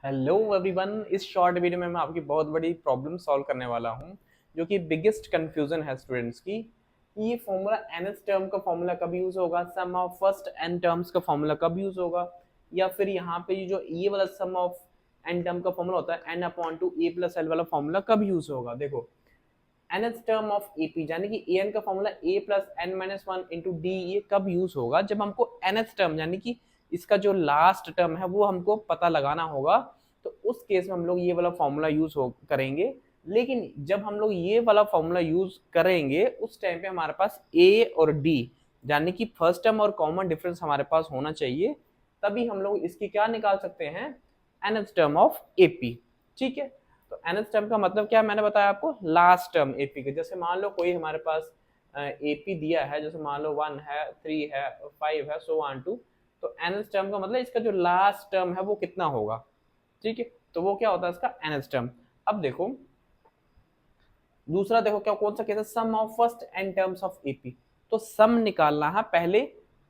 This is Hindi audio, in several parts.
हेलो एवरीवन, इस शॉर्ट वीडियो में मैं आपकी बहुत बड़ी प्रॉब्लम सॉल्व करने वाला हूं, जो कि बिगेस्ट कंफ्यूजन है स्टूडेंट्स की। ये फॉर्मूला एनएस टर्म का फॉर्मूला कब यूज होगा, सम ऑफ फर्स्ट एन टर्म्स का फॉर्मूला कब यूज होगा, या फिर यहाँ पे जो ये वाला सम ऑफ एन टर्म का फॉर्मूला होता है N upon two a plus l वाला फॉर्मूला कब यूज होगा। देखो, nth टर्म ऑफ एपी यानी कि an का formula a plus n minus one into d, ये कब यूज होगा? जब हमको nth टर्म यानी कि इसका जो लास्ट टर्म है वो हमको पता लगाना होगा, तो उस केस में हम लोग ये वाला फॉर्मूला यूज करेंगे। लेकिन जब हम लोग ये वाला फॉर्मूला यूज करेंगे उस टाइम पे हमारे पास a और d यानी कि फर्स्ट टर्म और कॉमन डिफरेंस हमारे पास होना चाहिए, तभी हम लोग इसकी क्या निकाल सकते हैं, nth टर्म ऑफ एपी। ठीक है, तो nth टर्म का मतलब क्या मैंने बताया आपको, लास्ट टर्म एपी के। जैसे मान लो कोई हमारे पास एपी दिया है, जैसे मान लो 1 है, 3 है, 5 है, सो ऑन टू, तो nth टर्म का मतलब इसका जो लास्ट टर्म है वो कितना होगा। ठीक है, तो वो क्या होता है इसका nth टर्म। अब देखो दूसरा, देखो क्या कौन सा केस है, sum of first n terms of AP. तो सम निकालना है पहले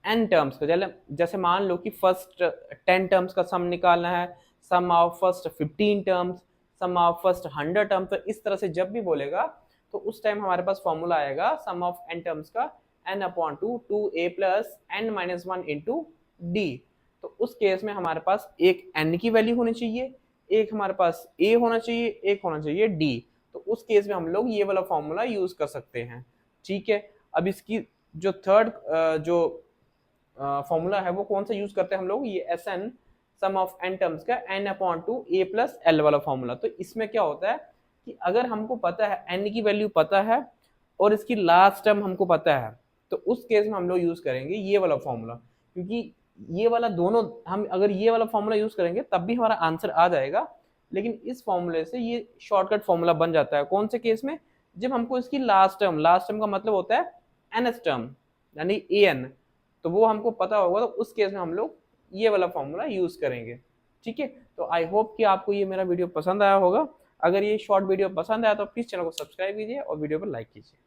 एन टर्म्स का। जैसे मान लो कि फर्स्ट 10 टर्म्स का सम निकालना है, sum of first 15 terms, sum of first 100 terms. तो इस तरह से जब भी बोलेगा तो उस टाइम हमारे पास फॉर्मूला आएगा सम ऑफ एन टर्म्स का n upon two a plus n minus one into d. तो उस केस में हमारे पास एक एन की वैल्यू होनी चाहिए, एक हमारे पास ए होना चाहिए, एक होना चाहिए डी। तो उस केस में हम लोग ये वाला फॉर्मूला यूज कर सकते हैं। ठीक है, अब इसकी जो थर्ड जो फॉर्मूला है वो कौन सा यूज करते हैं हम लोग, ये S n sum of n terms का n upon two a plus l वाला फॉर्मूला। तो इसमें क्या होता है कि अगर हमको पता है एन की वैल्यू पता है और इसकी लास्ट टर्म हमको पता है, तो उस केस में हम लोग यूज करेंगे ये वाला फॉर्मूला। क्योंकि ये वाला दोनों, हम अगर ये वाला फॉर्मूला यूज करेंगे तब भी हमारा आंसर आ जाएगा, लेकिन इस फॉर्मूले से ये शॉर्टकट फॉर्मूला बन जाता है। कौन से केस में, जब हमको इसकी लास्ट टर्म का मतलब होता है एनएस टर्म यानी ए एन, तो वो हमको पता होगा, तो उस केस में हम लोग ये वाला फॉर्मूला यूज करेंगे। ठीक है, तो आई होप कि आपको ये मेरा वीडियो पसंद आया होगा। अगर ये शॉर्ट वीडियो पसंद आया तो प्लीज चैनल को सब्सक्राइब कीजिए और वीडियो पर लाइक कीजिए।